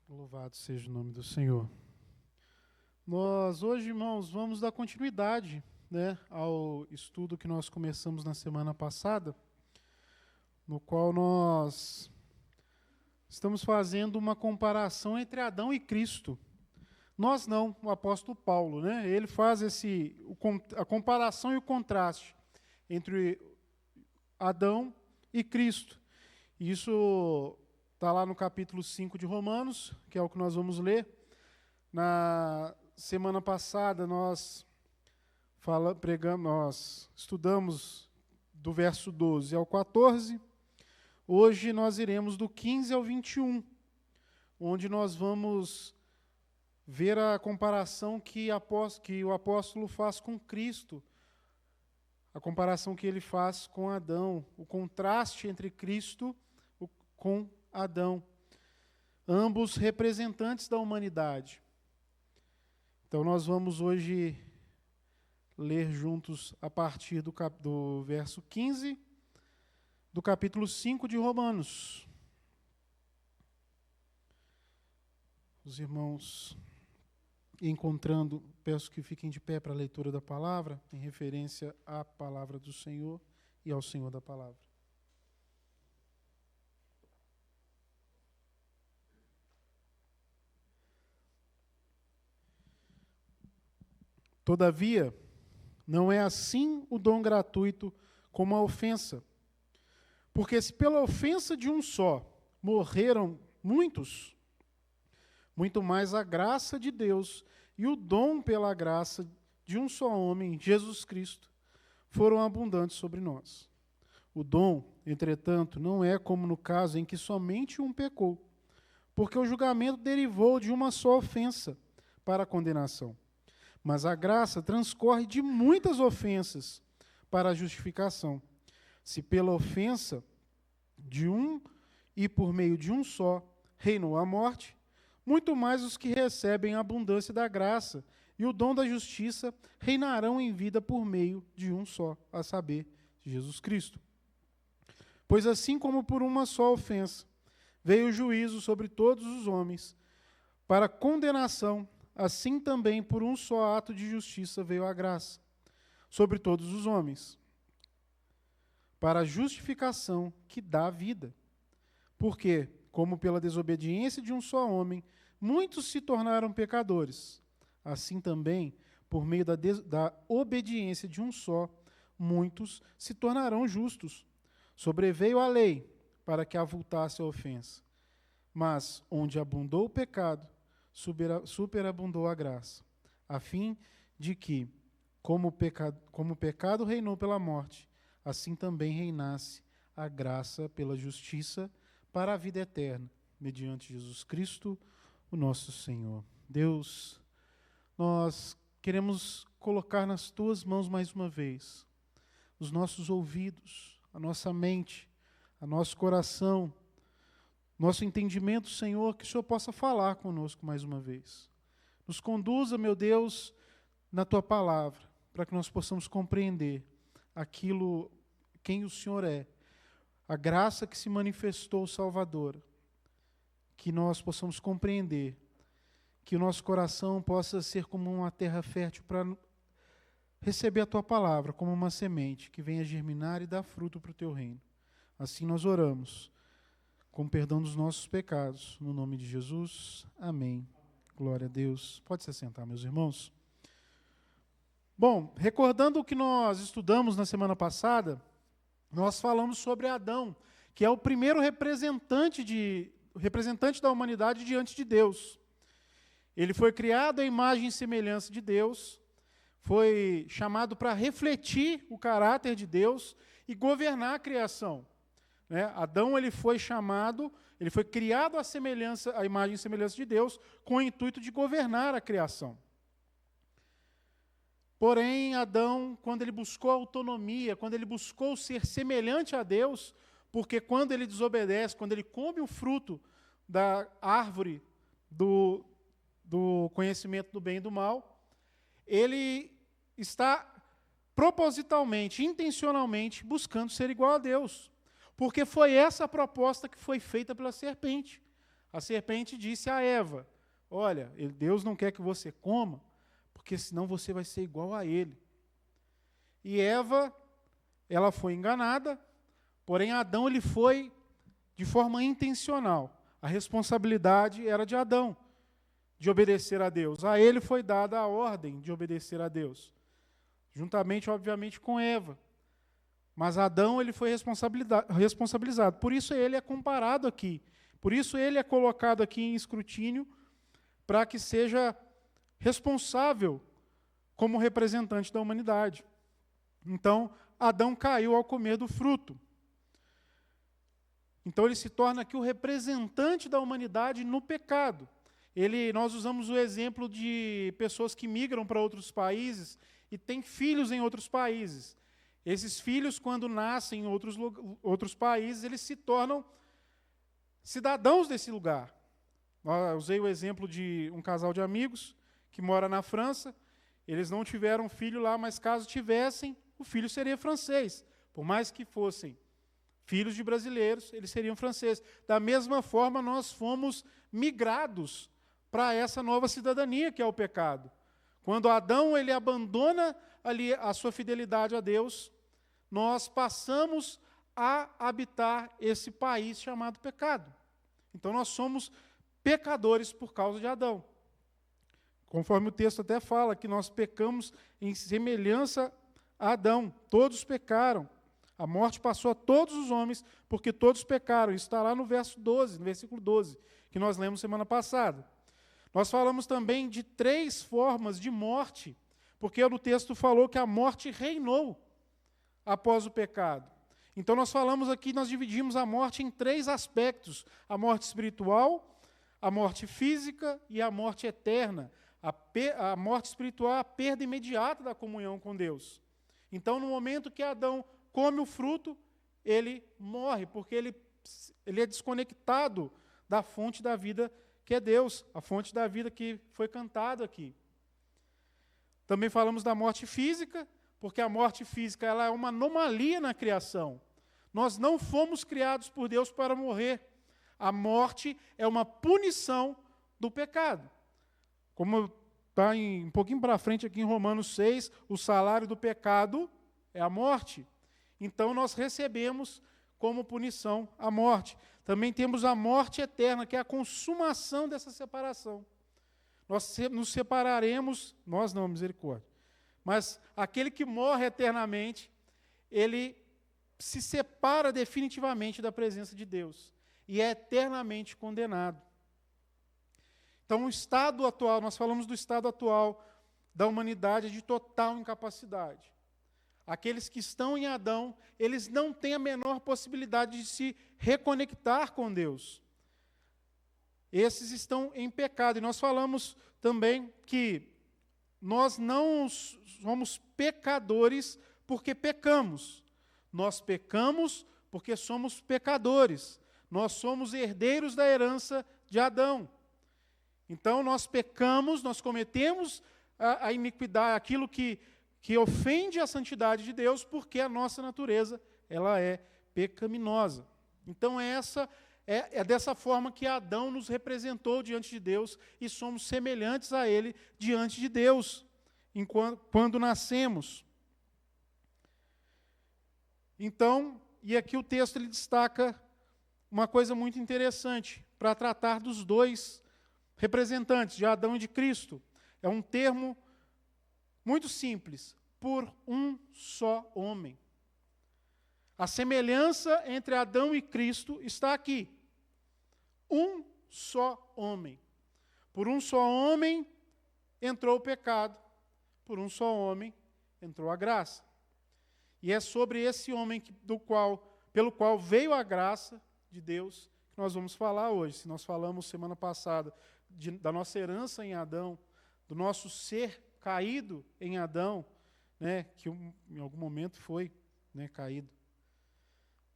Louvado seja o nome do Senhor. Nós hoje, irmãos, vamos dar continuidade, ao estudo que nós começamos na semana passada, no qual nós estamos fazendo uma comparação entre Adão e Cristo. Nós não, o apóstolo Paulo, ele faz a comparação e o contraste entre Adão e Cristo. Isso está lá no capítulo 5 de Romanos, que é o que nós vamos ler. Na semana passada nós estudamos do verso 12 ao 14. Hoje nós iremos do 15 ao 21, onde nós vamos ver a comparação que o apóstolo faz com Cristo, a comparação que ele faz com Adão, o contraste entre Cristo com Adão, ambos representantes da humanidade. Então nós vamos hoje ler juntos a partir do verso 15 do capítulo 5 de Romanos. Os irmãos encontrando, peço que fiquem de pé para a leitura da palavra, em referência à palavra do Senhor e ao Senhor da palavra. Todavia, não é assim o dom gratuito como a ofensa. Porque se pela ofensa de um só morreram muitos, muito mais a graça de Deus e o dom pela graça de um só homem, Jesus Cristo, foram abundantes sobre nós. O dom, entretanto, não é como no caso em que somente um pecou, porque o julgamento derivou de uma só ofensa para a condenação. Mas a graça transcorre de muitas ofensas para a justificação. Se pela ofensa de um e por meio de um só reinou a morte, muito mais os que recebem a abundância da graça e o dom da justiça reinarão em vida por meio de um só, a saber, Jesus Cristo. Pois assim como por uma só ofensa veio o juízo sobre todos os homens, para condenação, assim também por um só ato de justiça veio a graça sobre todos os homens, para a justificação que dá vida. Porque, como pela desobediência de um só homem, muitos se tornaram pecadores, assim também, por meio da obediência de um só, muitos se tornarão justos. Sobreveio a lei para que avultasse a ofensa. Mas, onde abundou o pecado, superabundou a graça, a fim de que, como o pecado reinou pela morte, assim também reinasse a graça pela justiça para a vida eterna, mediante Jesus Cristo, o nosso Senhor. Deus, nós queremos colocar nas Tuas mãos mais uma vez os nossos ouvidos, a nossa mente, o nosso coração, nosso entendimento, Senhor, que o Senhor possa falar conosco mais uma vez. Nos conduza, meu Deus, na Tua palavra, para que nós possamos compreender quem o Senhor é, a graça que se manifestou salvadora, que nós possamos compreender, que o nosso coração possa ser como uma terra fértil para receber a Tua palavra como uma semente que venha germinar e dar fruto para o Teu reino. Assim nós oramos, com perdão dos nossos pecados, no nome de Jesus, amém. Glória a Deus. Pode se sentar, meus irmãos. Bom, recordando o que nós estudamos na semana passada, nós falamos sobre Adão, que é o primeiro representante da humanidade diante de Deus. Ele foi criado à imagem e semelhança de Deus, foi chamado para refletir o caráter de Deus e governar a criação. Adão ele foi criado à imagem e semelhança de Deus, com o intuito de governar a criação. Porém, Adão, quando ele buscou autonomia, quando ele buscou ser semelhante a Deus, porque quando ele desobedece, quando ele come o fruto da árvore do conhecimento do bem e do mal, ele está propositalmente, intencionalmente, buscando ser igual a Deus. Porque foi essa a proposta que foi feita pela serpente. A serpente disse a Eva: olha, Deus não quer que você coma, porque senão você vai ser igual a ele. E Eva, ela foi enganada, porém Adão ele foi de forma intencional. A responsabilidade era de Adão, de obedecer a Deus. A ele foi dada a ordem de obedecer a Deus, juntamente, obviamente, com Eva. Mas Adão ele foi responsabilizado. Por isso ele é comparado aqui. Por isso ele é colocado aqui em escrutínio, para que seja responsável como representante da humanidade. Então, Adão caiu ao comer do fruto. Então ele se torna aqui o representante da humanidade no pecado. Nós usamos o exemplo de pessoas que migram para outros países e têm filhos em outros países. Esses filhos, quando nascem em outros países, eles se tornam cidadãos desse lugar. Eu usei o exemplo de um casal de amigos que mora na França. Eles não tiveram filho lá, mas caso tivessem, o filho seria francês. Por mais que fossem filhos de brasileiros, eles seriam franceses. Da mesma forma, nós fomos migrados para essa nova cidadania que é o pecado. Quando Adão ele abandona ali a sua fidelidade a Deus, nós passamos a habitar esse país chamado pecado. Então nós somos pecadores por causa de Adão. Conforme o texto até fala, que nós pecamos em semelhança a Adão. Todos pecaram. A morte passou a todos os homens, porque todos pecaram. Isso está lá no versículo 12, que nós lemos semana passada. Nós falamos também de 3 formas de morte, porque no texto falou que a morte reinou após o pecado. Então nós falamos aqui, nós dividimos a morte em 3 aspectos: a morte espiritual, a morte física e a morte eterna. A morte espiritual é a perda imediata da comunhão com Deus. Então, no momento que Adão come o fruto, ele morre, porque ele é desconectado da fonte da vida que é Deus, a fonte da vida que foi cantado aqui. Também falamos da morte física, porque a morte física ela é uma anomalia na criação. Nós não fomos criados por Deus para morrer. A morte é uma punição do pecado. Como está um pouquinho para frente aqui em Romanos 6, o salário do pecado é a morte. Então nós recebemos como punição a morte. Também temos a morte eterna, que é a consumação dessa separação. Nós nos separaremos, nós não, misericórdia. Mas aquele que morre eternamente, ele se separa definitivamente da presença de Deus e é eternamente condenado. Então, o estado atual, nós falamos do estado atual da humanidade de total incapacidade. Aqueles que estão em Adão, eles não têm a menor possibilidade de se reconectar com Deus. Esses estão em pecado. E nós falamos também que nós não somos pecadores porque pecamos. Nós pecamos porque somos pecadores. Nós somos herdeiros da herança de Adão. Então, nós pecamos, nós cometemos a iniquidade, aquilo que ofende a santidade de Deus, porque a nossa natureza ela é pecaminosa. Então, essa é dessa forma que Adão nos representou diante de Deus e somos semelhantes a ele diante de Deus, quando nascemos. Então, e aqui o texto ele destaca uma coisa muito interessante, para tratar dos 2 representantes, de Adão e de Cristo. É um termo muito simples, por um só homem. A semelhança entre Adão e Cristo está aqui. Um só homem. Por um só homem entrou o pecado, por um só homem entrou a graça. E é sobre esse homem pelo qual veio a graça de Deus que nós vamos falar hoje. Se nós falamos semana passada da nossa herança em Adão, do nosso ser caído em Adão, né, que em algum momento foi, né, caído.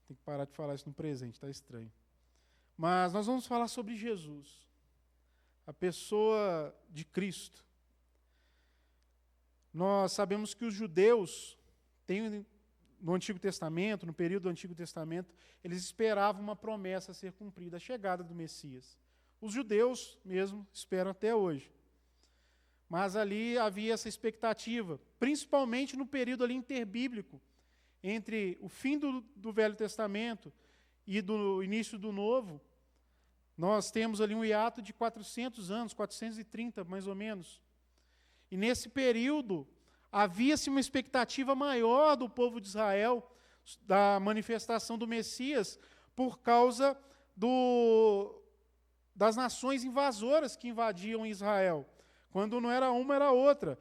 Tem que parar de falar isso no presente, está estranho. Mas nós vamos falar sobre Jesus, a pessoa de Cristo. Nós sabemos que os judeus no Antigo Testamento, no período do Antigo Testamento, eles esperavam uma promessa a ser cumprida, a chegada do Messias. os judeus mesmo esperam até hoje. Mas ali havia essa expectativa, principalmente no período ali interbíblico, entre o fim do Velho Testamento e do início do Novo. Nós temos ali um hiato de 400 anos, 430 mais ou menos. E nesse período, havia-se uma expectativa maior do povo de Israel, da manifestação do Messias, por causa das nações invasoras que invadiam Israel. Quando não era uma, era outra.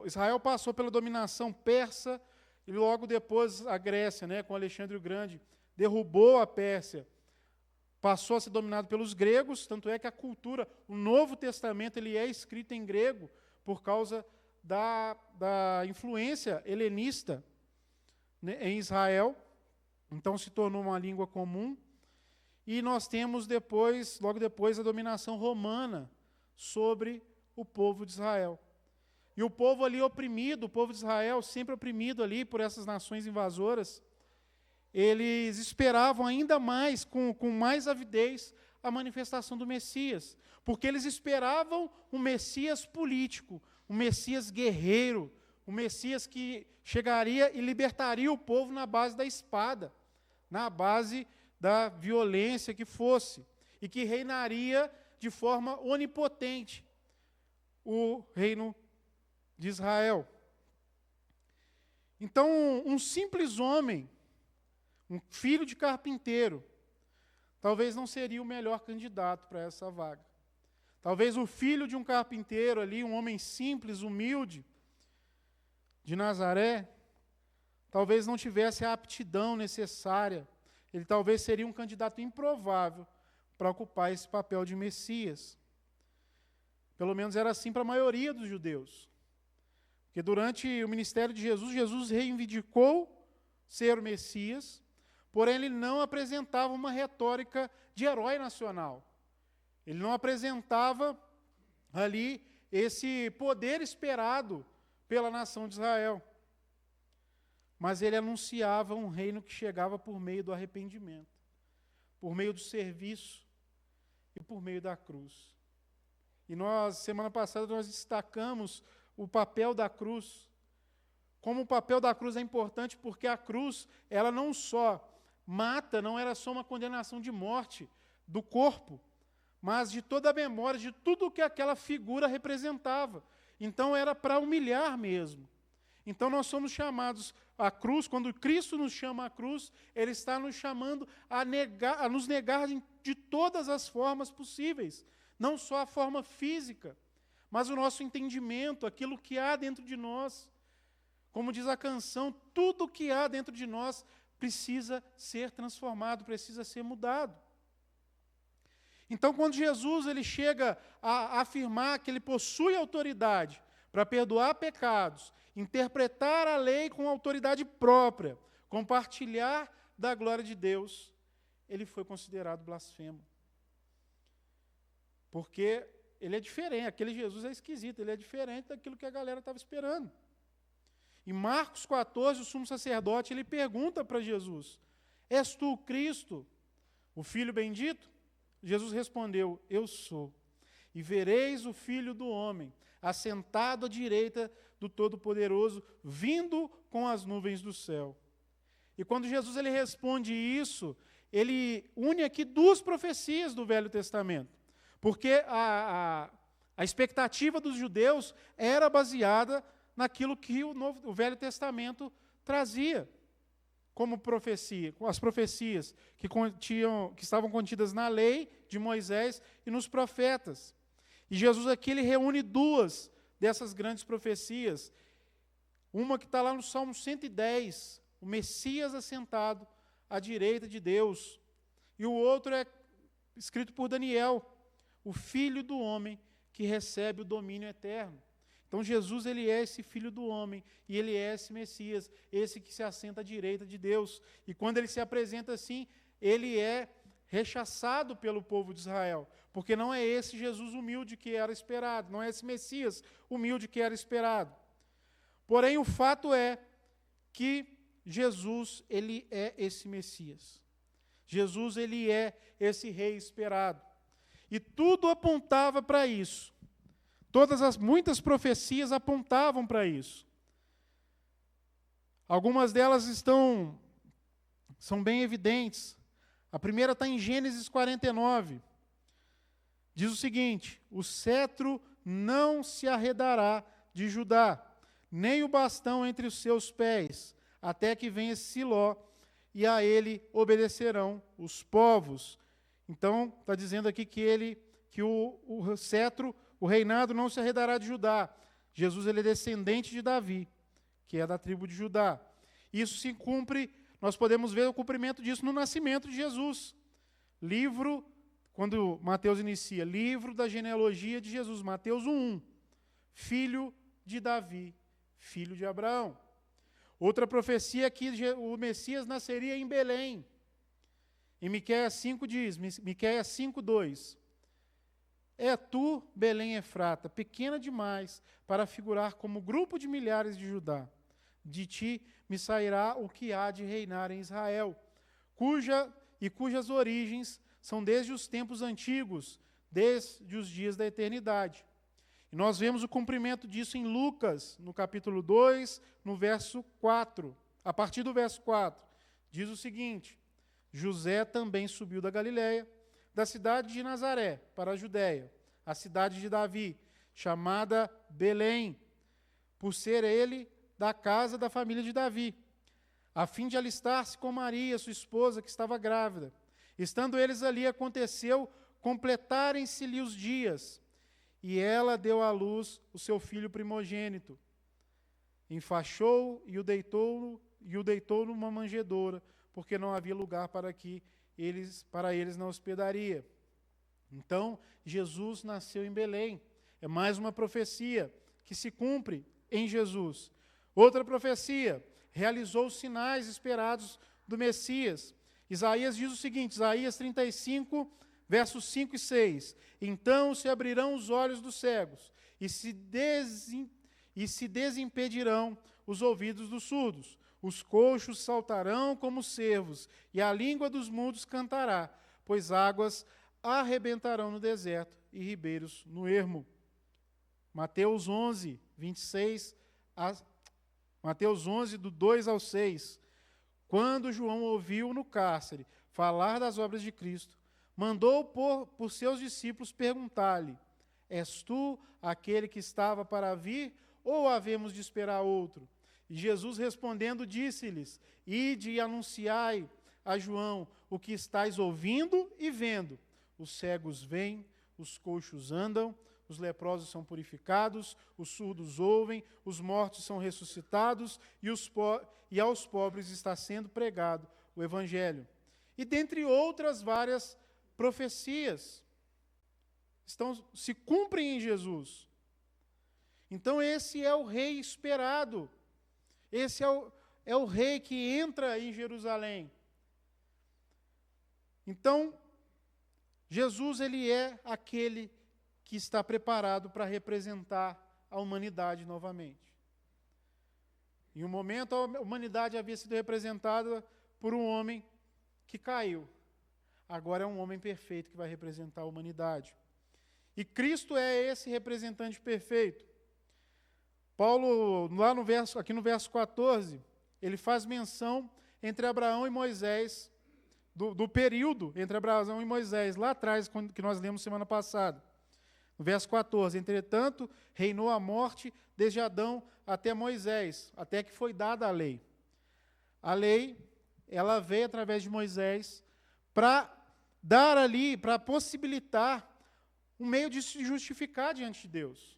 Israel passou pela dominação persa, e logo depois a Grécia, com Alexandre o Grande, derrubou a Pérsia. Passou a ser dominado pelos gregos, tanto é que a cultura, o Novo Testamento, ele é escrito em grego por causa da influência helenista, em Israel. Então se tornou uma língua comum. E nós temos logo depois, a dominação romana sobre o povo de Israel. E o povo ali oprimido, o povo de Israel sempre oprimido ali por essas nações invasoras, eles esperavam ainda mais, com mais avidez, a manifestação do Messias, porque eles esperavam um Messias político, um Messias guerreiro, um Messias que chegaria e libertaria o povo na base da espada, na base da violência que fosse, e que reinaria de forma onipotente o reino de Israel. Então, um simples homem, um filho de carpinteiro, talvez não seria o melhor candidato para essa vaga. Talvez o filho de um carpinteiro ali, um homem simples, humilde, de Nazaré, talvez não tivesse a aptidão necessária. Ele talvez seria um candidato improvável para ocupar esse papel de Messias. Pelo menos era assim para a maioria dos judeus. Porque durante o ministério de Jesus, Jesus reivindicou ser o Messias, porém ele não apresentava uma retórica de herói nacional. Ele não apresentava ali esse poder esperado pela nação de Israel. Mas ele anunciava um reino que chegava por meio do arrependimento, por meio do serviço e por meio da cruz. E semana passada, nós destacamos o papel da cruz. Como o papel da cruz é importante, porque a cruz, ela não só mata, não era só uma condenação de morte do corpo, mas de toda a memória, de tudo que aquela figura representava. Então era para humilhar mesmo. Então nós somos chamados à cruz, quando Cristo nos chama à cruz, Ele está nos chamando a nos negar de todas as formas possíveis, não só a forma física, mas o nosso entendimento, aquilo que há dentro de nós. Como diz a canção, tudo que há dentro de nós precisa ser transformado, precisa ser mudado. Então, quando Jesus ele chega a afirmar que ele possui autoridade para perdoar pecados, interpretar a lei com autoridade própria, compartilhar da glória de Deus, ele foi considerado blasfemo. Porque ele é diferente, aquele Jesus é esquisito, ele é diferente daquilo que a galera estava esperando. Em Marcos 14, o sumo sacerdote, ele pergunta para Jesus, és tu o Cristo, o Filho bendito? Jesus respondeu, eu sou. E vereis o Filho do Homem, assentado à direita do Todo-Poderoso, vindo com as nuvens do céu. E quando Jesus ele responde isso, ele une aqui duas profecias do Velho Testamento. Porque a expectativa dos judeus era baseada naquilo que o Velho Testamento trazia como profecia, com as profecias que estavam contidas na lei de Moisés e nos profetas. E Jesus aqui ele reúne duas dessas grandes profecias. Uma que está lá no Salmo 110, o Messias assentado à direita de Deus. E o outro é escrito por Daniel, o Filho do Homem que recebe o domínio eterno. Então Jesus ele é esse Filho do Homem, e ele é esse Messias, esse que se assenta à direita de Deus. E quando ele se apresenta assim, ele é rechaçado pelo povo de Israel, porque não é esse Jesus humilde que era esperado, não é esse Messias humilde que era esperado. Porém, o fato é que Jesus ele é esse Messias. Jesus ele é esse rei esperado. E tudo apontava para isso. Muitas profecias apontavam para isso. Algumas delas são bem evidentes. A primeira está em Gênesis 49. Diz o seguinte: o cetro não se arredará de Judá, nem o bastão entre os seus pés, até que venha Siló, e a ele obedecerão os povos. Então, está dizendo aqui que o cetro, o reinado não se arredará de Judá. Jesus ele é descendente de Davi, que é da tribo de Judá. Isso se cumpre, nós podemos ver o cumprimento disso no nascimento de Jesus. Quando Mateus inicia, livro da genealogia de Jesus, Mateus 1, filho de Davi, filho de Abraão. Outra profecia é que o Messias nasceria em Belém. Em Miqueias 5 diz, Miqueias 5:2, é tu, Belém Efrata, pequena demais para figurar como grupo de milhares de Judá. De ti me sairá o que há de reinar em Israel, cujas origens são desde os tempos antigos, desde os dias da eternidade. E nós vemos o cumprimento disso em Lucas, no capítulo 2, no verso 4. A partir do verso 4, diz o seguinte: José também subiu da Galiléia, da cidade de Nazaré, para a Judéia, a cidade de Davi, chamada Belém, por ser ele da casa da família de Davi, a fim de alistar-se com Maria, sua esposa, que estava grávida. Estando eles ali, aconteceu completarem-se-lhe os dias, e ela deu à luz o seu filho primogênito. Enfaixou e o deitou numa manjedoura, porque não havia lugar para eles na hospedaria. Então, Jesus nasceu em Belém. É mais uma profecia que se cumpre em Jesus. Outra profecia, realizou os sinais esperados do Messias. Isaías diz o seguinte, Isaías 35, versos 5 e 6. Então se abrirão os olhos dos cegos, e se desimpedirão os ouvidos dos surdos. Os coxos saltarão como cervos, e a língua dos mudos cantará, pois águas arrebentarão no deserto e ribeiros no ermo. Mateus 11, 26, Mateus 11, do 2 ao 6. Quando João ouviu no cárcere falar das obras de Cristo, mandou por seus discípulos perguntar-lhe: és tu aquele que estava para vir, ou havemos de esperar outro? E Jesus respondendo disse-lhes: ide e anunciai a João o que estáis ouvindo e vendo. Os cegos veem, os coxos andam, os leprosos são purificados, os surdos ouvem, os mortos são ressuscitados, e aos pobres está sendo pregado o Evangelho. E dentre outras várias profecias, se cumprem em Jesus. Então esse é o rei esperado. Esse é o rei que entra em Jerusalém. Então, Jesus ele é aquele que está preparado para representar a humanidade novamente. Em um momento, a humanidade havia sido representada por um homem que caiu. Agora é um homem perfeito que vai representar a humanidade. E Cristo é esse representante perfeito. Paulo, aqui no verso 14, ele faz menção entre Abraão e Moisés, do período entre Abraão e Moisés, lá atrás, que nós lemos semana passada. No verso 14, entretanto, reinou a morte desde Adão até Moisés, até que foi dada a lei. A lei, ela veio através de Moisés para dar ali, para possibilitar um meio de se justificar diante de Deus.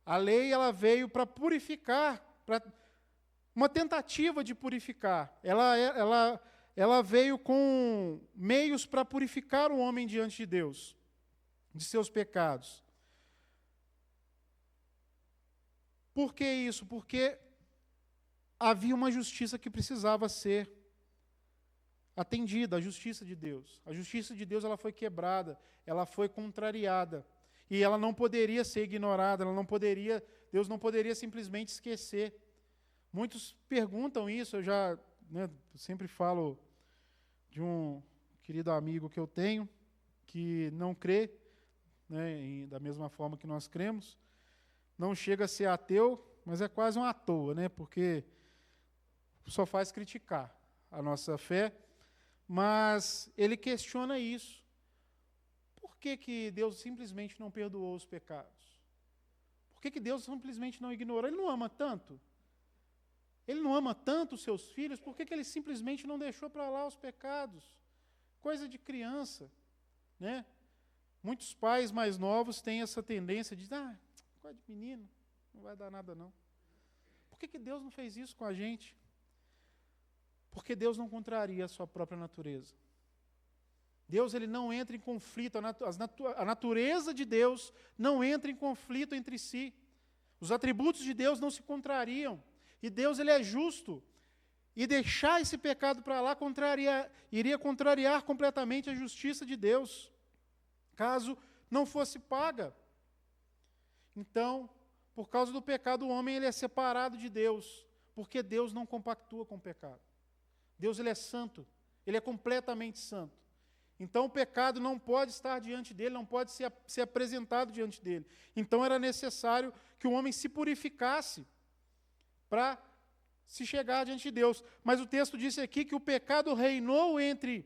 A lei, ela veio para purificar, para uma tentativa de purificar. Ela veio com meios para purificar o homem diante de Deus, de seus pecados. Por que isso? Porque havia uma justiça que precisava ser atendida, a justiça de Deus. A justiça de Deus ela foi quebrada, ela foi contrariada. E ela não poderia ser ignorada, Deus não poderia simplesmente esquecer. Muitos perguntam isso, eu sempre falo de um querido amigo que eu tenho, que não crê, né, da mesma forma que nós cremos, não chega a ser ateu, mas é quase um à toa, né, porque só faz criticar a nossa fé, mas ele questiona isso. Por que Deus simplesmente não perdoou os pecados? Por que Deus simplesmente não ignorou? Ele não ama tanto? Ele não ama tanto os seus filhos? Por que ele simplesmente não deixou para lá os pecados? Coisa de criança, né? Muitos pais mais novos têm essa tendência de coisa de menino, não vai dar nada não. Por que Deus não fez isso com a gente? Porque Deus não contraria a sua própria natureza. Deus ele não entra em conflito, a natureza de Deus não entra em conflito entre si. Os atributos de Deus não se contrariam. E Deus ele é justo. E deixar esse pecado para lá iria contrariar completamente a justiça de Deus, caso não fosse paga. Então, por causa do pecado, o homem ele é separado de Deus, porque Deus não compactua com o pecado. Deus ele é santo, ele é completamente santo. Então o pecado não pode estar diante dele, não pode ser apresentado diante dele. Então era necessário que o homem se purificasse para se chegar diante de Deus. Mas o texto disse aqui que o pecado reinou entre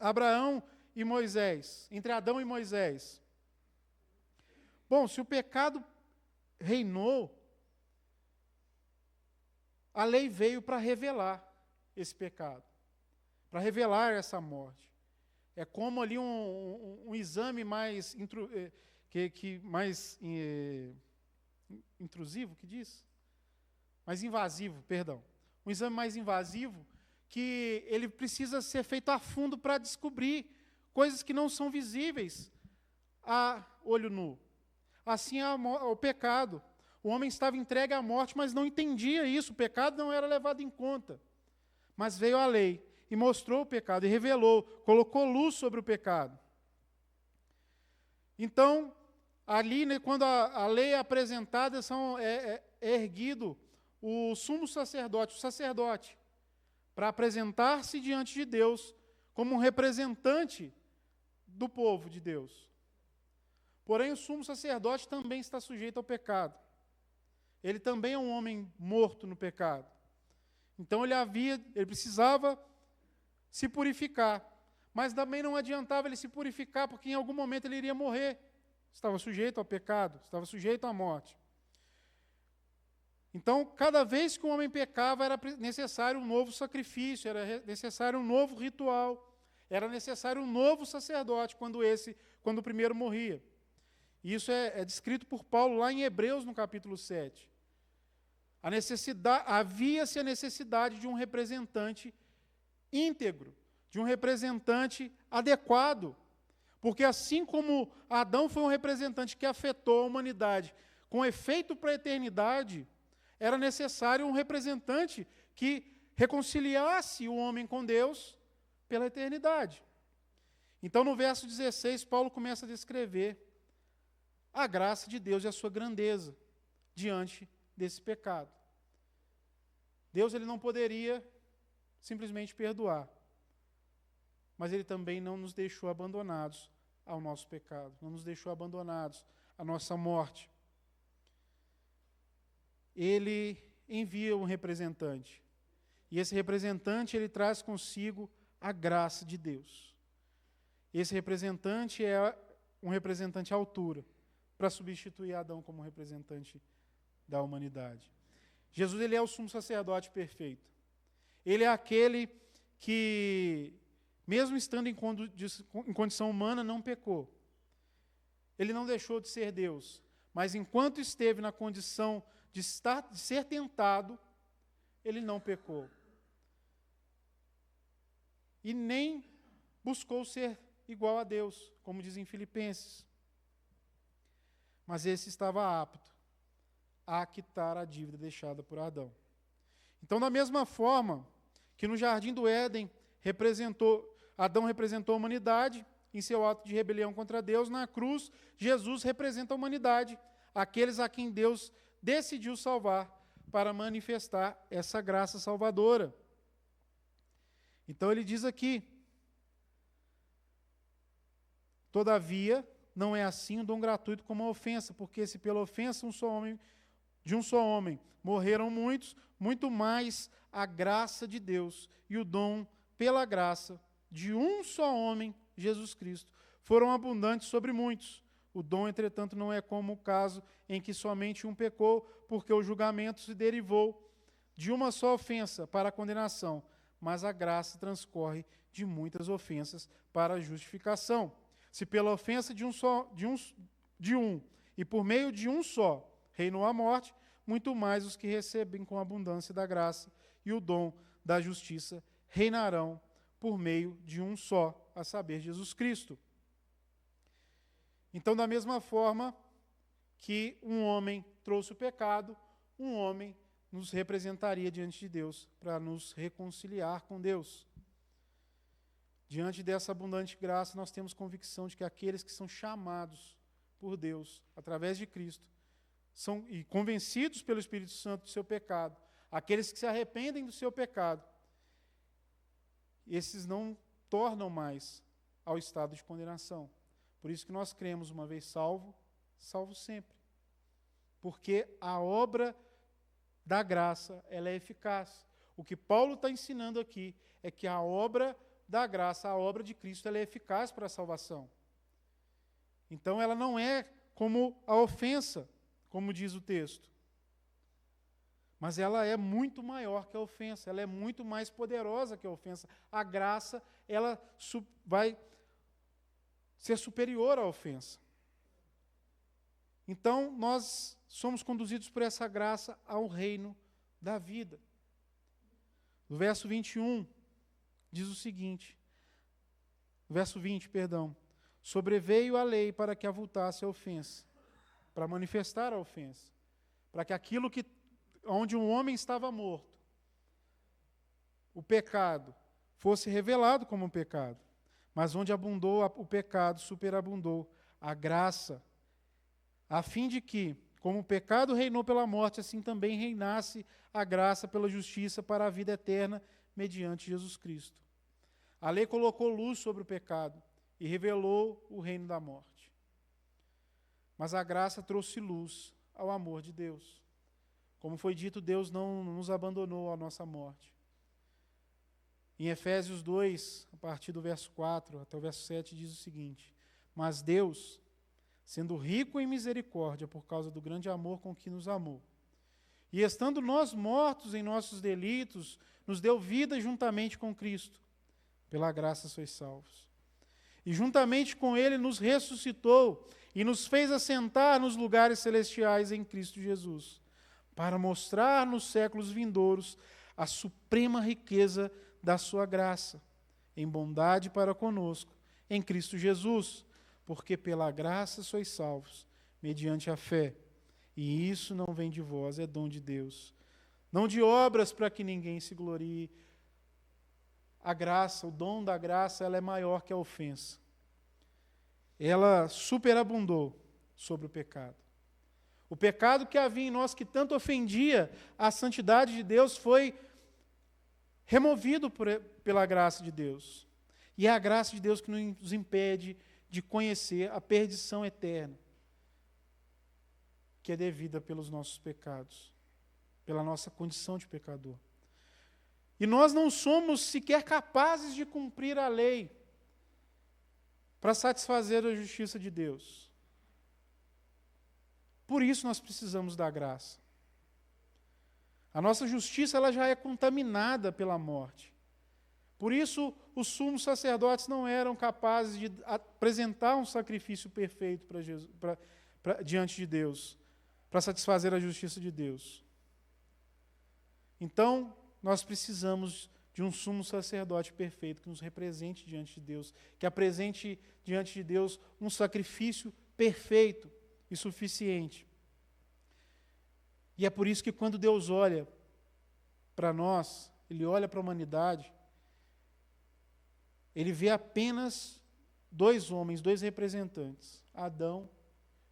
Abraão e Moisés, entre Adão e Moisés. Bom, se o pecado reinou, a lei veio para revelar esse pecado, para revelar essa morte. É como ali um exame mais intrusivo, que diz? Mais invasivo, perdão. Um exame mais invasivo, que ele precisa ser feito a fundo para descobrir coisas que não são visíveis a olho nu. Assim é o pecado. O homem estava entregue à morte, mas não entendia isso. O pecado não era levado em conta. Mas veio a lei e mostrou o pecado, e revelou, colocou luz sobre o pecado. Então, ali, né, quando a lei é apresentada, é erguido o sumo sacerdote, o sacerdote, para apresentar-se diante de Deus como um representante do povo de Deus. Porém, o sumo sacerdote também está sujeito ao pecado. Ele também é um homem morto no pecado. Então ele precisava se purificar, mas também não adiantava ele se purificar, porque em algum momento ele iria morrer. Estava sujeito ao pecado, estava sujeito à morte. Então, cada vez que o homem pecava, era necessário um novo sacrifício, era necessário um novo ritual, era necessário um novo sacerdote quando o primeiro morria. E isso é descrito por Paulo lá em Hebreus, no capítulo 7. Havia-se a necessidade de um representante íntegro, de um representante adequado, porque assim como Adão foi um representante que afetou a humanidade com efeito para a eternidade, era necessário um representante que reconciliasse o homem com Deus pela eternidade. Então, no verso 16, Paulo começa a descrever a graça de Deus e a sua grandeza diante desse pecado. Deus ele não poderia simplesmente perdoar, mas ele também não nos deixou abandonados ao nosso pecado, não nos deixou abandonados à nossa morte. Ele envia um representante, e esse representante ele traz consigo a graça de Deus. Esse representante é um representante à altura, para substituir Adão como representante da humanidade. Jesus ele é o sumo sacerdote perfeito. Ele é aquele que, mesmo estando em condição humana, não pecou. Ele não deixou de ser Deus, mas enquanto esteve na condição de ser tentado, ele não pecou. E nem buscou ser igual a Deus, como diz em Filipenses. Mas esse estava apto a quitar a dívida deixada por Adão. Então, da mesma forma que no jardim do Éden Adão representou a humanidade em seu ato de rebelião contra Deus, na cruz, Jesus representa a humanidade, aqueles a quem Deus decidiu salvar para manifestar essa graça salvadora. Então ele diz aqui, Todavia, não é assim o dom gratuito como a ofensa, porque se pela ofensa de um só homem morreram muitos, muito mais a graça de Deus e o dom pela graça de um só homem, Jesus Cristo, foram abundantes sobre muitos. O dom, entretanto, não é como o caso em que somente um pecou, porque o julgamento se derivou de uma só ofensa para a condenação, mas a graça transcorre de muitas ofensas para a justificação. Se pela ofensa de um e por meio de um só reinou a morte, muito mais os que recebem com abundância da graça e o dom da justiça reinarão por meio de um só, a saber, Jesus Cristo. Então, da mesma forma que um homem trouxe o pecado, um homem nos representaria diante de Deus para nos reconciliar com Deus. Diante dessa abundante graça, nós temos convicção de que aqueles que são chamados por Deus, através de Cristo, e convencidos pelo Espírito Santo do seu pecado, aqueles que se arrependem do seu pecado, esses não tornam mais ao estado de condenação. Por isso que nós cremos, uma vez salvo, salvo sempre. Porque a obra da graça, ela é eficaz. O que Paulo está ensinando aqui é que a obra da graça, a obra de Cristo, ela é eficaz para a salvação. Então ela não é como a ofensa, como diz o texto. Mas ela é muito maior que a ofensa, ela é muito mais poderosa que a ofensa. A graça, ela vai ser superior à ofensa. Então, nós somos conduzidos por essa graça ao reino da vida. No verso 21, diz o seguinte, verso 20, perdão, sobreveio a lei para que avultasse a ofensa, para manifestar a ofensa, para que aquilo onde um homem estava morto, o pecado, fosse revelado como um pecado, mas onde abundou o pecado, superabundou a graça, a fim de que, como o pecado reinou pela morte, assim também reinasse a graça pela justiça para a vida eterna, mediante Jesus Cristo. A lei colocou luz sobre o pecado e revelou o reino da morte. Mas a graça trouxe luz ao amor de Deus. Como foi dito, Deus não nos abandonou à nossa morte. Em Efésios 2, a partir do verso 4 até o verso 7, diz o seguinte: mas Deus, sendo rico em misericórdia por causa do grande amor com que nos amou, e estando nós mortos em nossos delitos, nos deu vida juntamente com Cristo. Pela graça sois salvos. E juntamente com Ele nos ressuscitou e nos fez assentar nos lugares celestiais em Cristo Jesus, para mostrar nos séculos vindouros a suprema riqueza da sua graça, em bondade para conosco, em Cristo Jesus, porque pela graça sois salvos, mediante a fé. E isso não vem de vós, é dom de Deus. Não de obras para que ninguém se glorie. A graça, o dom da graça, ela é maior que a ofensa. Ela superabundou sobre o pecado. O pecado que havia em nós, que tanto ofendia a santidade de Deus, foi removido pela graça de Deus. E é a graça de Deus que nos impede de conhecer a perdição eterna, que é devida pelos nossos pecados, pela nossa condição de pecador. E nós não somos sequer capazes de cumprir a lei para satisfazer a justiça de Deus. Por isso nós precisamos da graça. A nossa justiça, ela já é contaminada pela morte. Por isso, os sumos sacerdotes não eram capazes de apresentar um sacrifício perfeito diante de Deus, para satisfazer a justiça de Deus. Então, nós precisamos de um sumo sacerdote perfeito que nos represente diante de Deus, que apresente diante de Deus um sacrifício perfeito e suficiente. E é por isso que quando Deus olha para nós, Ele olha para a humanidade, Ele vê apenas dois homens, dois representantes, Adão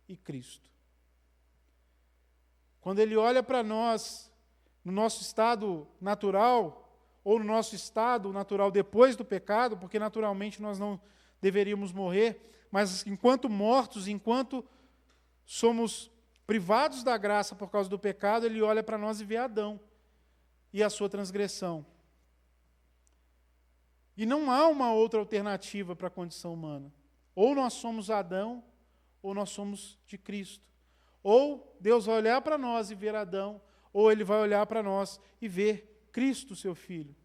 e Cristo. Quando Ele olha para nós, no nosso estado natural, ou no nosso estado natural depois do pecado, porque naturalmente nós deveríamos morrer, mas enquanto mortos, enquanto somos privados da graça por causa do pecado, ele olha para nós e vê Adão e a sua transgressão. E não há uma outra alternativa para a condição humana. Ou nós somos Adão, ou nós somos de Cristo. Ou Deus vai olhar para nós e ver Adão, ou Ele vai olhar para nós e ver Cristo, seu Filho.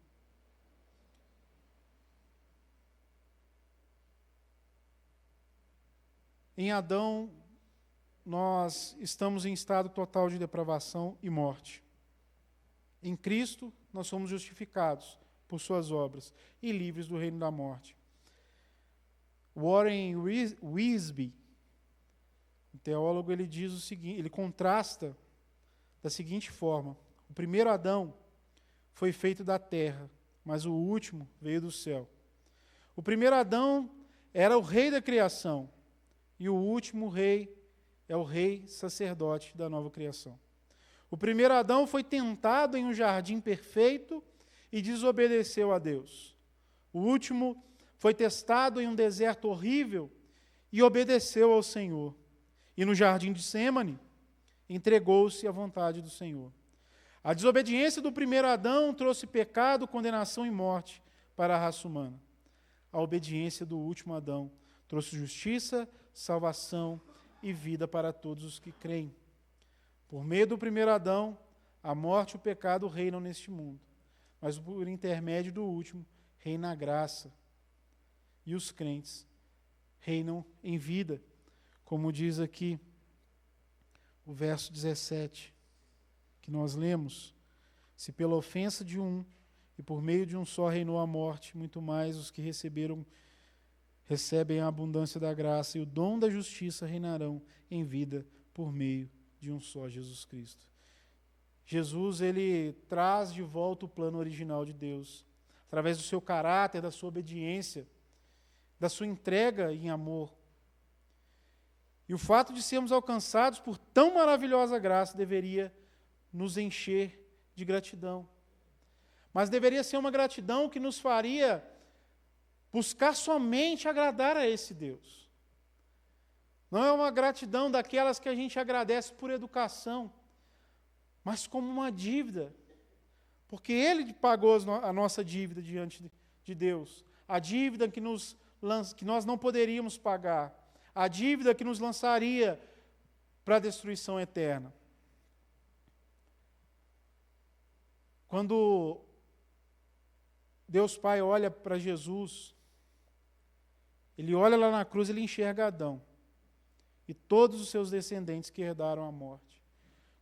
Em Adão, nós estamos em estado total de depravação e morte. Em Cristo, nós somos justificados por suas obras e livres do reino da morte. Warren Wiersbe, um teólogo, ele diz o seguinte, ele contrasta da seguinte forma: o primeiro Adão foi feito da terra, mas o último veio do céu. O primeiro Adão era o rei da criação, e o último rei é o rei sacerdote da nova criação. O primeiro Adão foi tentado em um jardim perfeito e desobedeceu a Deus. O último foi testado em um deserto horrível e obedeceu ao Senhor. E no jardim de Sêmane, entregou-se à vontade do Senhor. A desobediência do primeiro Adão trouxe pecado, condenação e morte para a raça humana. A obediência do último Adão trouxe justiça, salvação e vida para todos os que creem. Por meio do primeiro Adão, a morte e o pecado reinam neste mundo, mas por intermédio do último, reina a graça. E os crentes reinam em vida, como diz aqui o verso 17, que nós lemos: se pela ofensa de um e por meio de um só reinou a morte, muito mais os que recebem a abundância da graça e o dom da justiça reinarão em vida por meio de um só Jesus Cristo. Jesus, ele traz de volta o plano original de Deus, através do seu caráter, da sua obediência, da sua entrega em amor. E o fato de sermos alcançados por tão maravilhosa graça deveria nos encher de gratidão. Mas deveria ser uma gratidão que nos faria buscar somente agradar a esse Deus. Não é uma gratidão daquelas que a gente agradece por educação, mas como uma dívida. Porque Ele pagou a nossa dívida diante de Deus. A dívida que nós não poderíamos pagar. A dívida que nos lançaria para a destruição eterna. Quando Deus Pai olha para Jesus, Ele olha lá na cruz, Ele enxerga Adão e todos os seus descendentes que herdaram a morte.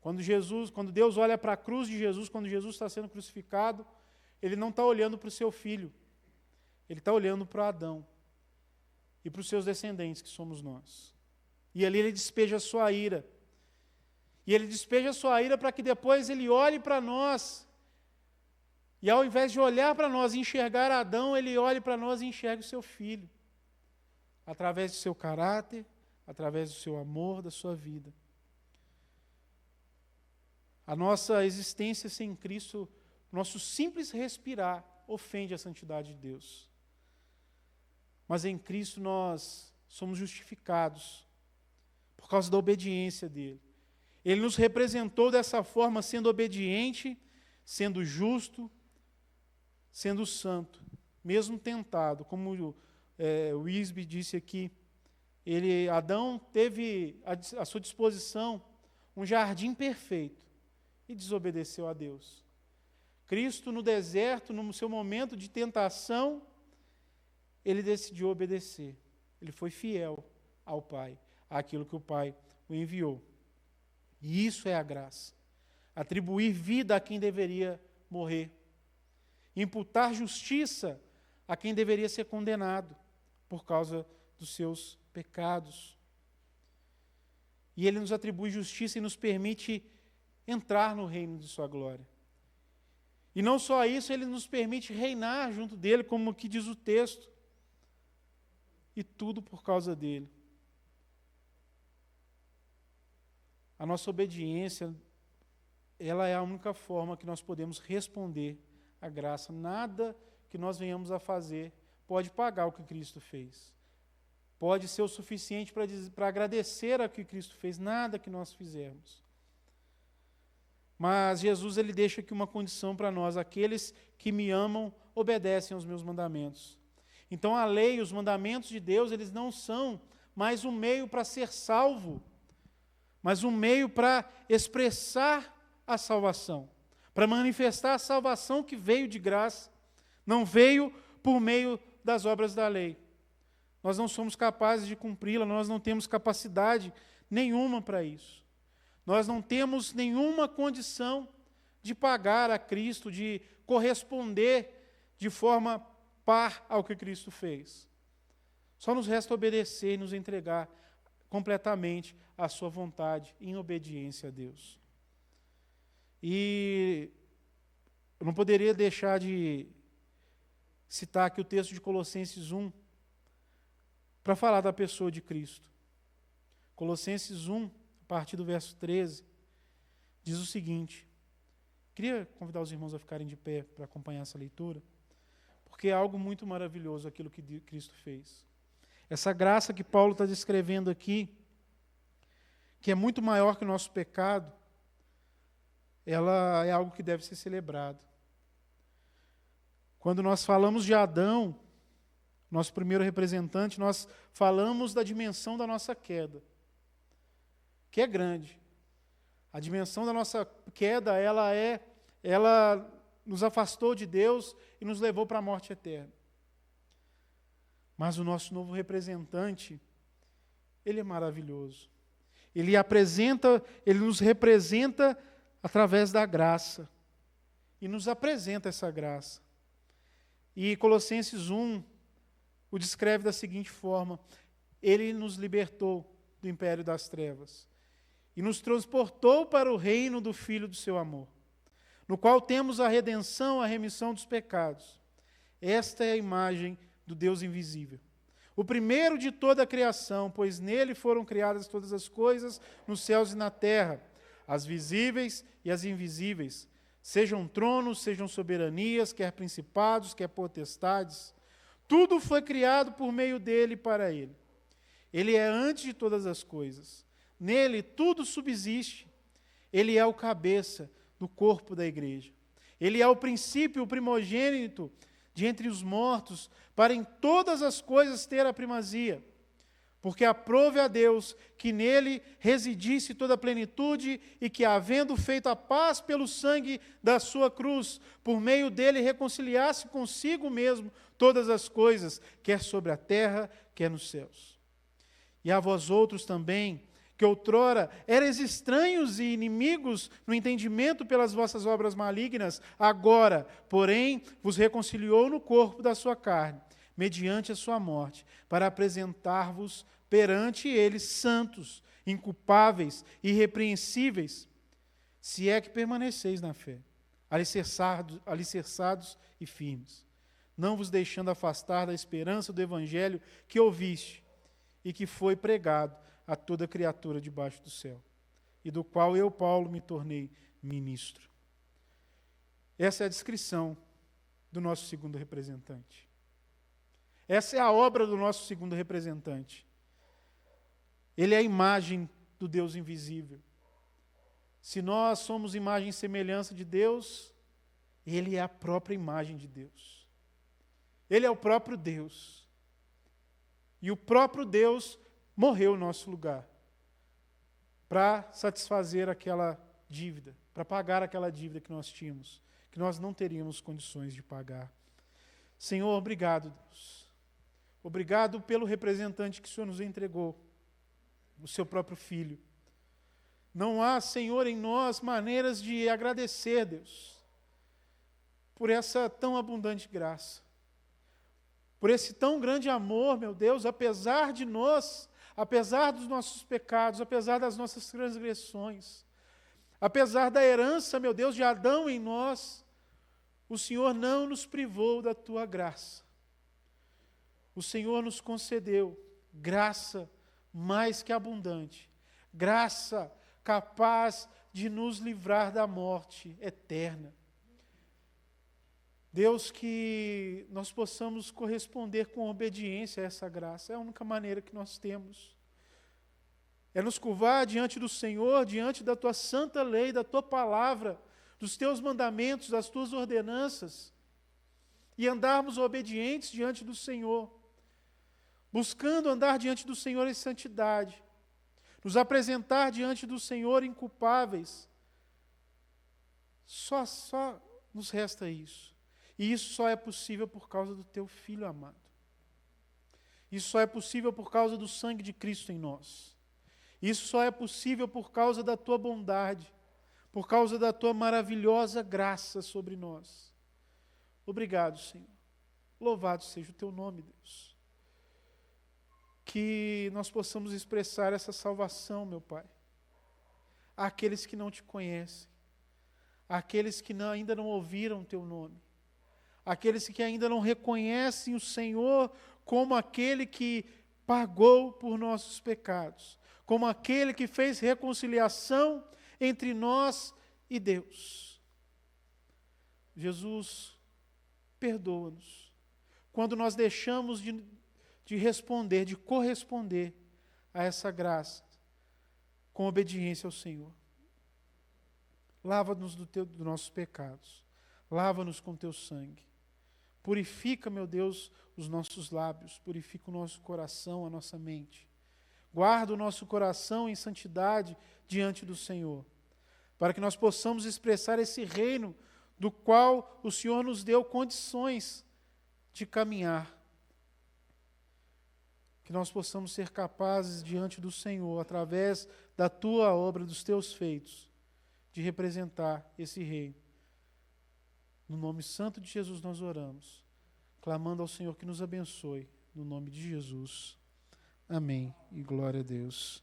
Quando Deus olha para a cruz de Jesus, quando Jesus está sendo crucificado, Ele não está olhando para o seu filho, Ele está olhando para Adão e para os seus descendentes, que somos nós. E ali Ele despeja a sua ira. E Ele despeja a sua ira para que depois Ele olhe para nós. E ao invés de olhar para nós e enxergar Adão, Ele olhe para nós e enxerga o seu filho. Através do seu caráter, através do seu amor, da sua vida. A nossa existência sem Cristo, nosso simples respirar, ofende a santidade de Deus. Mas em Cristo nós somos justificados por causa da obediência dele. Ele nos representou dessa forma, sendo obediente, sendo justo, sendo santo, mesmo tentado. Como o Wiersbe disse aqui, Adão teve à sua disposição um jardim perfeito e desobedeceu a Deus. Cristo, no deserto, no seu momento de tentação, ele decidiu obedecer. Ele foi fiel ao Pai, àquilo que o Pai o enviou. E isso é a graça. Atribuir vida a quem deveria morrer. Imputar justiça a quem deveria ser condenado por causa dos seus pecados. E Ele nos atribui justiça e nos permite entrar no reino de sua glória. E não só isso, Ele nos permite reinar junto dEle, como que diz o texto. E tudo por causa dEle. A nossa obediência, ela é a única forma que nós podemos responder à graça. Nada que nós venhamos a fazer pode pagar o que Cristo fez. pode ser o suficiente para agradecer ao que Cristo fez, nada que nós fizermos. Mas Jesus, ele deixa aqui uma condição para nós: aqueles que me amam obedecem aos meus mandamentos. Então a lei, os mandamentos de Deus, eles não são mais um meio para ser salvo, mas um meio para expressar a salvação, para manifestar a salvação que veio de graça, não veio por meio das obras da lei. Nós não somos capazes de cumpri-la, nós não temos capacidade nenhuma para isso. Nós não temos nenhuma condição de pagar a Cristo, de corresponder de forma par ao que Cristo fez. Só nos resta obedecer e nos entregar completamente à sua vontade, em obediência a Deus. E eu não poderia deixar de citar aqui o texto de Colossenses 1, para falar da pessoa de Cristo. Colossenses 1, a partir do verso 13, diz o seguinte. Queria convidar os irmãos a ficarem de pé para acompanhar essa leitura, porque é algo muito maravilhoso aquilo que Cristo fez. Essa graça que Paulo está descrevendo aqui, que é muito maior que o nosso pecado, ela é algo que deve ser celebrado. Quando nós falamos de Adão, nosso primeiro representante, nós falamos da dimensão da nossa queda, que é grande. A dimensão da nossa queda, ela nos afastou de Deus e nos levou para a morte eterna. Mas o nosso novo representante, ele é maravilhoso. Ele nos representa através da graça. E nos apresenta essa graça. E Colossenses 1 o descreve da seguinte forma: ele nos libertou do império das trevas e nos transportou para o reino do Filho do seu amor, no qual temos a redenção, a remissão dos pecados. Esta é a imagem do Deus invisível, o primeiro de toda a criação, pois nele foram criadas todas as coisas, nos céus e na terra, as visíveis e as invisíveis, sejam tronos, sejam soberanias, quer principados, quer potestades. Tudo foi criado por meio dele e para ele. Ele é antes de todas as coisas. Nele tudo subsiste. Ele é o cabeça do corpo da igreja. Ele é o princípio, o primogênito de entre os mortos, para em todas as coisas ter a primazia. Porque aprove a Deus que nele residisse toda a plenitude e que, havendo feito a paz pelo sangue da sua cruz, por meio dele reconciliasse consigo mesmo todas as coisas, quer sobre a terra, quer nos céus. E a vós outros também, que outrora erais estranhos e inimigos no entendimento pelas vossas obras malignas, agora, porém, vos reconciliou no corpo da sua carne, mediante a sua morte, para apresentar-vos perante ele santos, inculpáveis, irrepreensíveis, se é que permaneceis na fé, alicerçados e firmes, não vos deixando afastar da esperança do evangelho que ouviste e que foi pregado a toda criatura debaixo do céu, e do qual eu, Paulo, me tornei ministro. Essa é a descrição do nosso segundo representante. Essa é a obra do nosso segundo representante. Ele é a imagem do Deus invisível. Se nós somos imagem e semelhança de Deus, ele é a própria imagem de Deus. Ele é o próprio Deus. E o próprio Deus morreu no nosso lugar para satisfazer aquela dívida, para pagar aquela dívida que nós tínhamos, que nós não teríamos condições de pagar. Senhor, obrigado, Deus. Obrigado pelo representante que o Senhor nos entregou, o seu próprio Filho. Não há, Senhor, em nós maneiras de agradecer, Deus, por essa tão abundante graça, por esse tão grande amor, meu Deus, apesar de nós, apesar dos nossos pecados, apesar das nossas transgressões, apesar da herança, meu Deus, de Adão em nós, o Senhor não nos privou da tua graça. O Senhor nos concedeu graça mais que abundante, graça capaz de nos livrar da morte eterna. Deus, que nós possamos corresponder com obediência a essa graça. É a única maneira que nós temos. É nos curvar diante do Senhor, diante da Tua santa lei, da Tua palavra, dos Teus mandamentos, das Tuas ordenanças, e andarmos obedientes diante do Senhor, buscando andar diante do Senhor em santidade, nos apresentar diante do Senhor inculpáveis. Só nos resta isso. E isso só é possível por causa do Teu Filho amado. Isso só é possível por causa do sangue de Cristo em nós. Isso só é possível por causa da Tua bondade, por causa da Tua maravilhosa graça sobre nós. Obrigado, Senhor. Louvado seja o Teu nome, Deus. Que nós possamos expressar essa salvação, meu Pai, àqueles que não Te conhecem, àqueles que ainda não ouviram o Teu nome, àqueles que ainda não reconhecem o Senhor como aquele que pagou por nossos pecados, como aquele que fez reconciliação entre nós e Deus. Jesus, perdoa-nos quando nós deixamos de responder, de corresponder a essa graça com obediência ao Senhor. Lava-nos dos nossos pecados, lava-nos com Teu sangue. Purifica, meu Deus, os nossos lábios, purifica o nosso coração, a nossa mente. Guarda o nosso coração em santidade diante do Senhor, para que nós possamos expressar esse reino do qual o Senhor nos deu condições de caminhar. Que nós possamos ser capazes diante do Senhor, através da Tua obra, dos Teus feitos, de representar esse reino. No nome santo de Jesus nós oramos, clamando ao Senhor que nos abençoe, no nome de Jesus. Amém e glória a Deus.